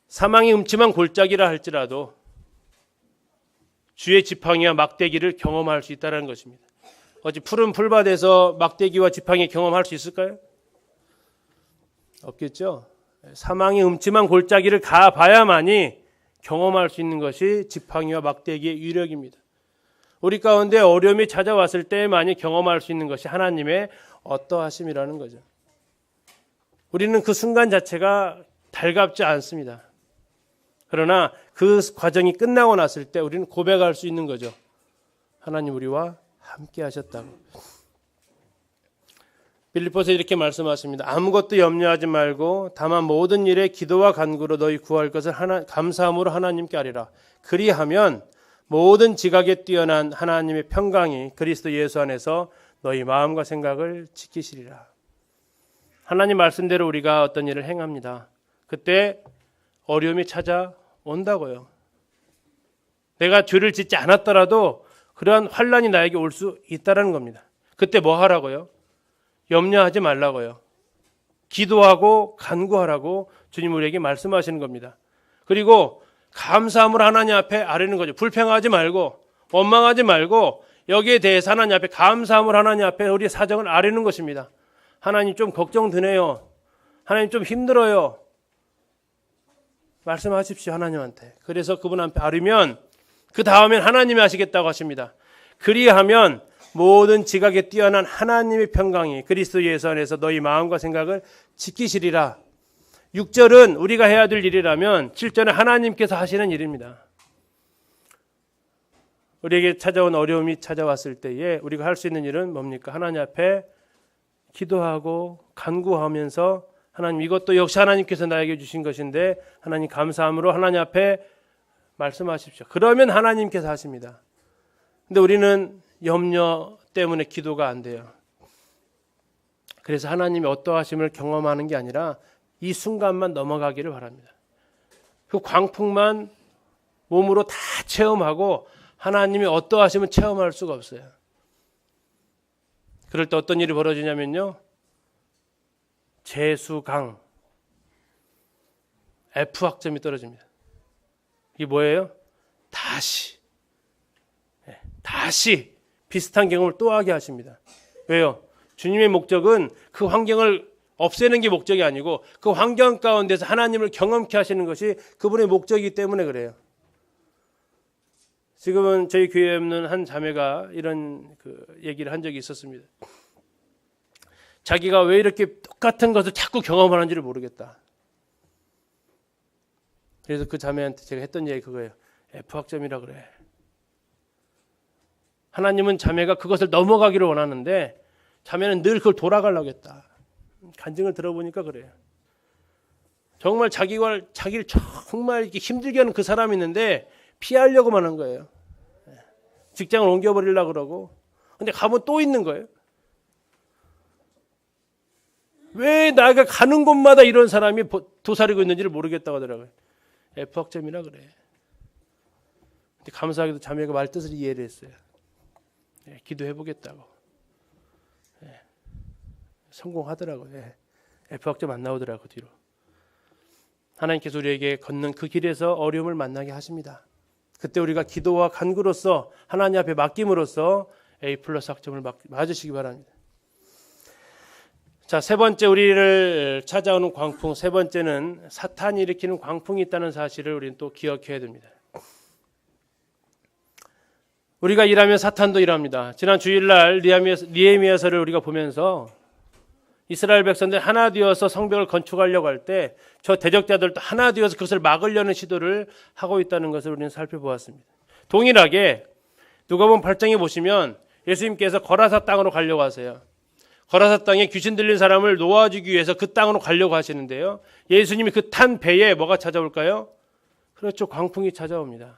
사망이 음침한 골짜기라 할지라도 주의 지팡이와 막대기를 경험할 수 있다는 것입니다. 어찌 푸른 풀밭에서 막대기와 지팡이 경험할 수 있을까요? 없겠죠. 사망이 음침한 골짜기를 가봐야만이 경험할 수 있는 것이 지팡이와 막대기의 위력입니다. 우리 가운데 어려움이 찾아왔을 때만이 경험할 수 있는 것이 하나님의 어떠하심이라는 거죠. 우리는 그 순간 자체가 달갑지 않습니다. 그러나 그 과정이 끝나고 났을 때 우리는 고백할 수 있는 거죠. 하나님 우리와 함께 하셨다고. 빌립보서 이렇게 말씀하십니다. 아무것도 염려하지 말고 다만 모든 일에 기도와 간구로 너희 구할 것을 감사함으로 하나님께 아뢰라. 그리하면 모든 지각에 뛰어난 하나님의 평강이 그리스도 예수 안에서 너희 마음과 생각을 지키시리라. 하나님 말씀대로 우리가 어떤 일을 행합니다. 그때 어려움이 찾아온다고요. 내가 죄를 짓지 않았더라도 그러한 환난이 나에게 올 수 있다라는 겁니다. 그때 뭐 하라고요? 염려하지 말라고요. 기도하고 간구하라고 주님 우리에게 말씀하시는 겁니다. 그리고 감사함으로 하나님 앞에 아뢰는 거죠. 불평하지 말고 원망하지 말고 여기에 대해서 하나님 앞에 감사함으로 하나님 앞에 우리 사정을 아뢰는 것입니다. 하나님 좀 걱정되네요. 하나님 좀 힘들어요. 말씀하십시오, 하나님한테. 그래서 그분 앞에 아뢰면 그 다음엔 하나님이 하시겠다고 하십니다. 그리하면 모든 지각에 뛰어난 하나님의 평강이 그리스도 예수 안에서 너희 마음과 생각을 지키시리라. 6절은 우리가 해야 될 일이라면 7절은 하나님께서 하시는 일입니다. 우리에게 찾아온 어려움이 찾아왔을 때에 우리가 할 수 있는 일은 뭡니까? 하나님 앞에 기도하고 간구하면서 하나님 이것도 역시 하나님께서 나에게 주신 것인데 하나님 감사함으로 하나님 앞에 말씀하십시오. 그러면 하나님께서 하십니다. 근데 우리는 염려 때문에 기도가 안 돼요. 그래서 하나님이 어떠하심을 경험하는 게 아니라 이 순간만 넘어가기를 바랍니다. 그 광풍만 몸으로 다 체험하고 하나님이 어떠하심을 체험할 수가 없어요. 그럴 때 어떤 일이 벌어지냐면요. 재수강 F학점이 떨어집니다. 이게 뭐예요? 다시 비슷한 경험을 또 하게 하십니다. 왜요? 주님의 목적은 그 환경을 없애는 게 목적이 아니고 그 환경 가운데서 하나님을 경험케 하시는 것이 그분의 목적이기 때문에 그래요. 지금은 저희 교회에 없는 한 자매가 이런 얘기를 한 적이 있었습니다. 자기가 왜 이렇게 똑같은 것을 자꾸 경험하는지를 모르겠다. 그래서 그 자매한테 제가 했던 얘기 그거예요. F학점이라 그래. 하나님은 자매가 그것을 넘어가기를 원하는데 자매는 늘 그걸 돌아가려고 했다. 간증을 들어보니까 그래요. 정말 자기를 정말 이렇게 힘들게 하는 그 사람이 있는데 피하려고만 한 거예요. 직장을 옮겨버리려고 그러고. 근데 가면 또 있는 거예요. 왜 내가 가는 곳마다 이런 사람이 도사리고 있는지를 모르겠다고 하더라고요. F학점이라 그래. 근데 감사하게도 자매가 말뜻을 이해를 했어요. 기도해보겠다고. 성공하더라고요. F학점 안 나오더라고요. 뒤로. 하나님께서 우리에게 걷는 그 길에서 어려움을 만나게 하십니다. 그때 우리가 기도와 간구로서 하나님 앞에 맡김으로써 A+ 학점을 맞으시기 바랍니다. 자, 세 번째 우리를 찾아오는 광풍, 세 번째는 사탄이 일으키는 광풍이 있다는 사실을 우리는 또 기억해야 됩니다. 우리가 일하면 사탄도 일합니다. 지난 주일날 느헤미야서를 우리가 보면서 이스라엘 백성들 하나 되어서 성벽을 건축하려고 할 때 저 대적자들도 하나 되어서 그것을 막으려는 시도를 하고 있다는 것을 우리는 살펴보았습니다. 동일하게 누가복음 8장에 보시면 예수님께서 거라사 땅으로 가려고 하세요. 거라사 땅에 귀신 들린 사람을 놓아주기 위해서 그 땅으로 가려고 하시는데요. 예수님이 그 탄 배에 뭐가 찾아올까요? 그렇죠. 광풍이 찾아옵니다.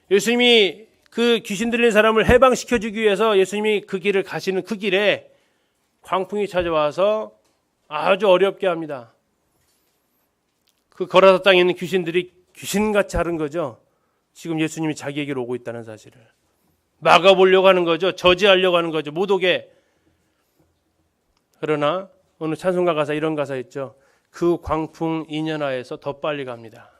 예수님이 그 귀신 들린 사람을 해방시켜주기 위해서 예수님이 그 길을 가시는 그 길에 광풍이 찾아와서 아주 어렵게 합니다. 그 거라사 땅에 있는 귀신들이 귀신같이 하는 거죠. 지금 예수님이 자기에게로 오고 있다는 사실을 막아보려고 하는 거죠. 저지하려고 하는 거죠. 못 오게. 그러나 오늘 찬송가 가사 이런 가사 있죠. 그 광풍 인연하에서 더 빨리 갑니다.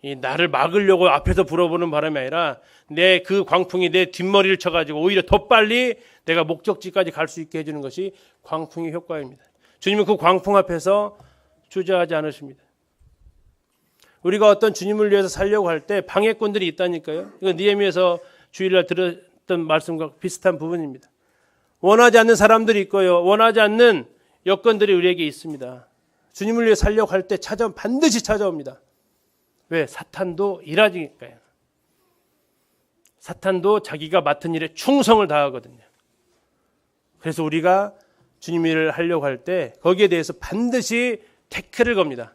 이 나를 막으려고 앞에서 불어보는 바람이 아니라 내 그 광풍이 내 뒷머리를 쳐가지고 오히려 더 빨리 내가 목적지까지 갈 수 있게 해주는 것이 광풍의 효과입니다. 주님은 그 광풍 앞에서 주저하지 않으십니다. 우리가 어떤 주님을 위해서 살려고 할 때 방해꾼들이 있다니까요. 이거 느헤미야서 주일날 들었던 말씀과 비슷한 부분입니다. 원하지 않는 사람들이 있고요. 원하지 않는 여건들이 우리에게 있습니다. 주님을 위해 살려고 할 때 반드시 찾아옵니다. 왜? 사탄도 일하니까요. 사탄도 자기가 맡은 일에 충성을 다하거든요. 그래서 우리가 주님 일을 하려고 할 때 거기에 대해서 반드시 태클을 겁니다.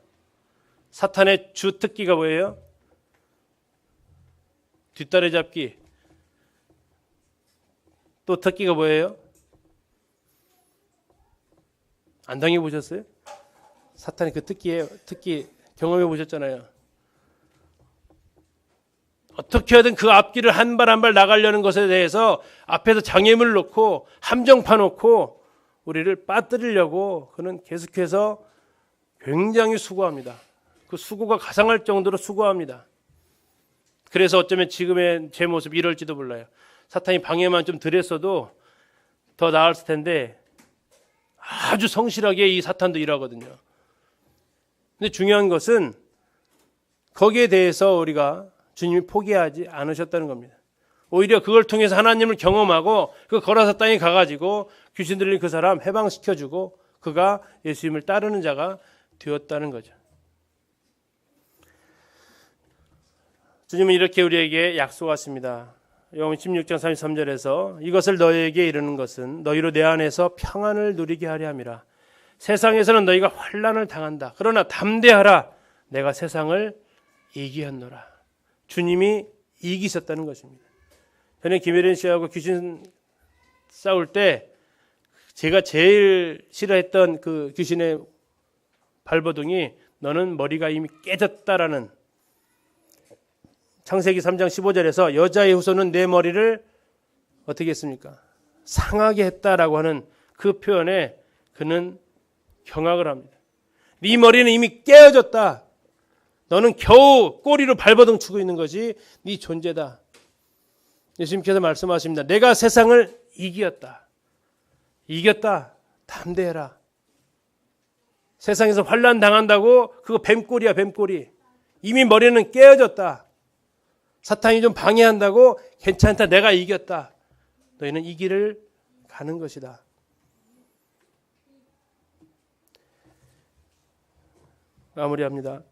사탄의 주 특기가 뭐예요? 뒷다리 잡기. 또 특기가 뭐예요? 안 당해보셨어요? 사탄이 그 특기 경험해 보셨잖아요. 어떻게 하든 그 앞길을 한 발 한 발 나가려는 것에 대해서 앞에서 장애물 놓고 함정파 놓고 우리를 빠뜨리려고 그는 계속해서 굉장히 수고합니다. 그 수고가 가상할 정도로 수고합니다. 그래서 어쩌면 지금의 제 모습이 이럴지도 몰라요. 사탄이 방해만 좀 덜 했어도 더 나았을 텐데 아주 성실하게 이 사탄도 일하거든요. 근데 중요한 것은 거기에 대해서 우리가 주님이 포기하지 않으셨다는 겁니다. 오히려 그걸 통해서 하나님을 경험하고 그 거라사 땅에 가가지고 귀신 들린 그 사람 해방시켜주고 그가 예수님을 따르는 자가 되었다는 거죠. 주님은 이렇게 우리에게 약속하십니다. 요한 16장 33절에서 이것을 너희에게 이르는 것은 너희로 내 안에서 평안을 누리게 하려 함이라. 세상에서는 너희가 환난을 당한다. 그러나 담대하라. 내가 세상을 이기었노라. 주님이 이기셨다는 것입니다. 저는 김혜린 씨하고 귀신 싸울 때 제가 제일 싫어했던 그 귀신의 발버둥이 너는 머리가 이미 깨졌다라는 창세기 3장 15절에서 여자의 후손은 내 머리를 어떻게 했습니까? 상하게 했다라고 하는 그 표현에 그는 경악을 합니다. 네 머리는 이미 깨어졌다. 너는 겨우 꼬리로 발버둥 치고 있는 것이 네 존재다. 예수님께서 말씀하십니다. 내가 세상을 이겼다. 이겼다. 담대해라. 세상에서 환난 당한다고 그거 뱀꼬리야, 뱀꼬리. 이미 머리는 깨어졌다. 사탄이 좀 방해한다고 괜찮다. 내가 이겼다. 너희는 이 길을 가는 것이다. 마무리합니다.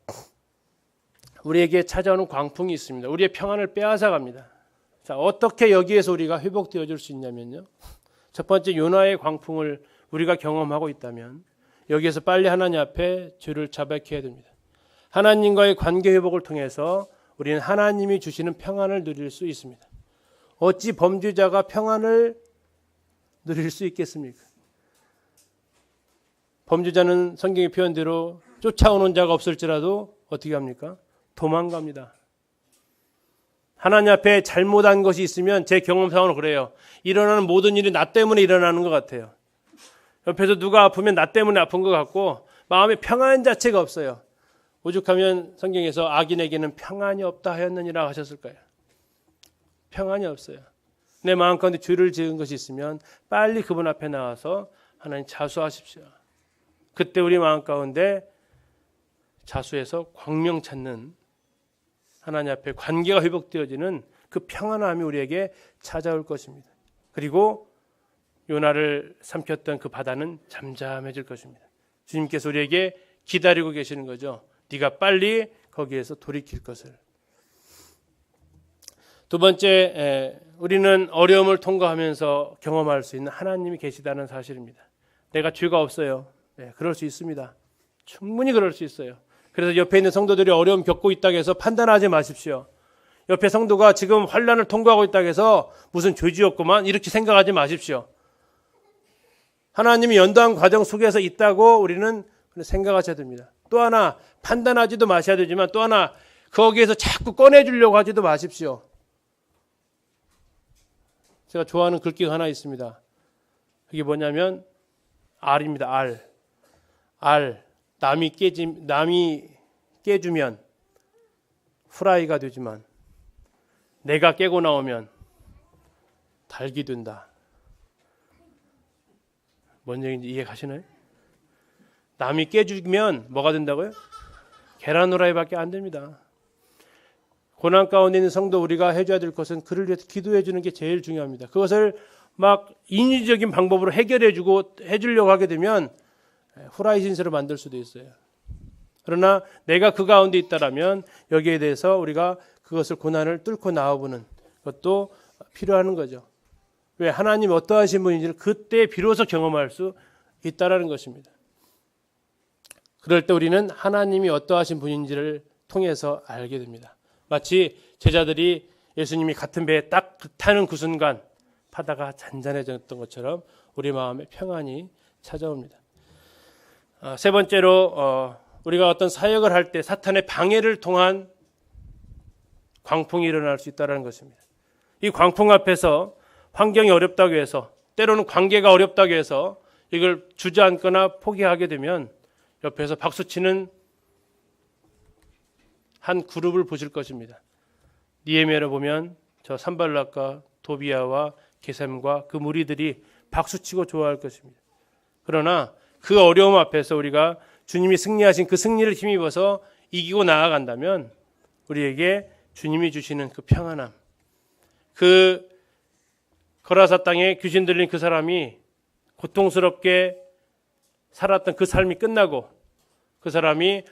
우리에게 찾아오는 광풍이 있습니다. 우리의 평안을 빼앗아 갑니다. 자, 어떻게 여기에서 우리가 회복되어 줄 수 있냐면요. 첫 번째 요나의 광풍을 우리가 경험하고 있다면 여기에서 빨리 하나님 앞에 죄를 자백해야 됩니다. 하나님과의 관계 회복을 통해서 우리는 하나님이 주시는 평안을 누릴 수 있습니다. 어찌 범죄자가 평안을 누릴 수 있겠습니까? 범죄자는 성경의 표현대로 쫓아오는 자가 없을지라도 어떻게 합니까? 도망갑니다. 하나님 앞에 잘못한 것이 있으면 제 경험상으로 그래요. 일어나는 모든 일이 나 때문에 일어나는 것 같아요. 옆에서 누가 아프면 나 때문에 아픈 것 같고 마음에 평안 자체가 없어요. 오죽하면 성경에서 악인에게는 평안이 없다 하였느니라 하셨을까요? 평안이 없어요. 내 마음 가운데 죄를 지은 것이 있으면 빨리 그분 앞에 나와서 하나님 자수하십시오. 그때 우리 마음 가운데 자수해서 광명 찾는 하나님 앞에 관계가 회복되어지는 그 평안함이 우리에게 찾아올 것입니다. 그리고 요나를 삼켰던 그 바다는 잠잠해질 것입니다. 주님께서 우리에게 기다리고 계시는 거죠. 네가 빨리 거기에서 돌이킬 것을. 두 번째, 우리는 어려움을 통과하면서 경험할 수 있는 하나님이 계시다는 사실입니다. 내가 죄가 없어요. 네, 그럴 수 있습니다. 충분히 그럴 수 있어요. 그래서 옆에 있는 성도들이 어려움 겪고 있다고 해서 판단하지 마십시오. 옆에 성도가 지금 환난을 통과하고 있다고 해서 무슨 죄지었구만 이렇게 생각하지 마십시오. 하나님이 연도한 과정 속에서 있다고 우리는 생각하셔야 됩니다. 또 하나 판단하지도 마셔야 되지만 또 하나 거기에서 자꾸 꺼내주려고 하지도 마십시오. 제가 좋아하는 글귀가 하나 있습니다. 그게 뭐냐면 알입니다. 알. 남이 깨주면 후라이가 되지만 내가 깨고 나오면 닭이 된다. 뭔 얘기인지 이해 가시나요? 남이 깨주면 뭐가 된다고요? 계란 후라이밖에 안 됩니다. 고난 가운데 있는 성도 우리가 해줘야 될 것은 그를 위해서 기도해 주는 게 제일 중요합니다. 그것을 막 인위적인 방법으로 해결해주고 해주려고 하게 되면 후라이 신세로 만들 수도 있어요. 그러나 내가 그 가운데 있다라면 여기에 대해서 우리가 그것을 고난을 뚫고 나와보는 것도 필요한 거죠. 왜? 하나님 어떠하신 분인지를 그때 비로소 경험할 수 있다라는 것입니다. 그럴 때 우리는 하나님이 어떠하신 분인지를 통해서 알게 됩니다. 마치 제자들이 예수님이 같은 배에 딱 타는 그 순간 바다가 잔잔해졌던 것처럼 우리 마음에 평안이 찾아옵니다. 세 번째로 우리가 어떤 사역을 할 때 사탄의 방해를 통한 광풍이 일어날 수 있다는 것입니다. 이 광풍 앞에서 환경이 어렵다고 해서, 때로는 관계가 어렵다고 해서 이걸 주저앉거나 포기하게 되면 옆에서 박수치는 한 그룹을 보실 것입니다. 니에미아를 보면 저 산발락과 도비아와 게셈과 그 무리들이 박수치고 좋아할 것입니다. 그러나 그 어려움 앞에서 우리가 주님이 승리하신 그 승리를 힘입어서 이기고 나아간다면 우리에게 주님이 주시는 그 평안함, 그 거라사 땅에 귀신 들린 그 사람이 고통스럽게 살았던 그 삶이 끝나고 그 사람이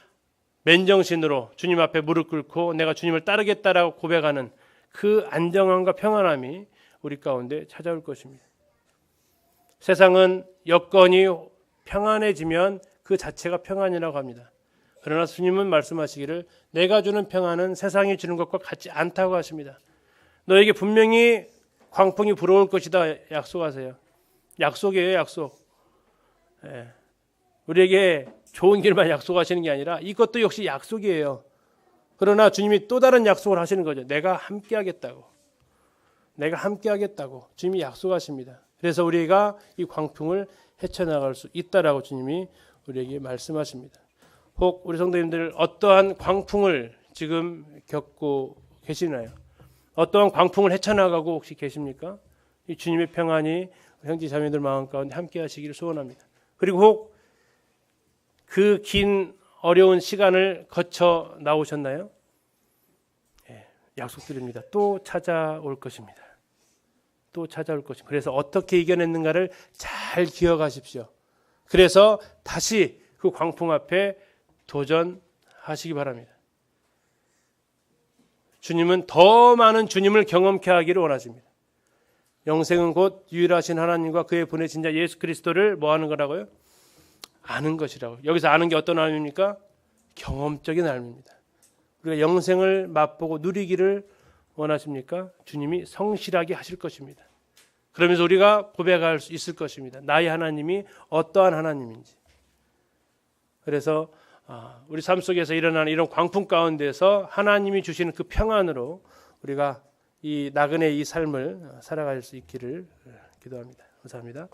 맨정신으로 주님 앞에 무릎 꿇고 내가 주님을 따르겠다라고 고백하는 그 안정함과 평안함이 우리 가운데 찾아올 것입니다. 세상은 여건이 평안해지면 그 자체가 평안이라고 합니다. 그러나 주님은 말씀하시기를 내가 주는 평안은 세상이 주는 것과 같지 않다고 하십니다. 너에게 분명히 광풍이 불어올 것이다 약속하세요. 약속이에요, 약속. 우리에게 좋은 길만 약속하시는 게 아니라 이것도 역시 약속이에요. 그러나 주님이 또 다른 약속을 하시는 거죠. 내가 함께 하겠다고. 내가 함께 하겠다고 주님이 약속하십니다. 그래서 우리가 이 광풍을 헤쳐나갈 수 있다라고 주님이 우리에게 말씀하십니다. 혹 우리 성도님들 어떠한 광풍을 지금 겪고 계시나요? 어떠한 광풍을 헤쳐나가고 혹시 계십니까? 이 주님의 평안이 형제 자매들 마음 가운데 함께 하시기를 소원합니다. 그리고 혹 그 긴 어려운 시간을 거쳐 나오셨나요? 약속드립니다. 또 찾아올 것입니다. 또 찾아올 것입니다. 그래서 어떻게 이겨냈는가를 잘 기억하십시오. 그래서 다시 그 광풍 앞에 도전하시기 바랍니다. 주님은 더 많은 주님을 경험케 하기를 원하십니다. 영생은 곧 유일하신 하나님과 그의 보내신 자 예수 그리스도를 뭐 하는 거라고요? 아는 것이라고. 여기서 아는 게 어떤 삶입니까? 경험적인 삶입니다. 우리가 영생을 맛보고 누리기를 원하십니까? 주님이 성실하게 하실 것입니다. 그러면서 우리가 고백할 수 있을 것입니다. 나의 하나님이 어떠한 하나님인지. 그래서 우리 삶 속에서 일어나는 이런 광풍 가운데서 하나님이 주시는 그 평안으로 우리가 이 나그네의 이 삶을 살아갈 수 있기를 기도합니다. 감사합니다.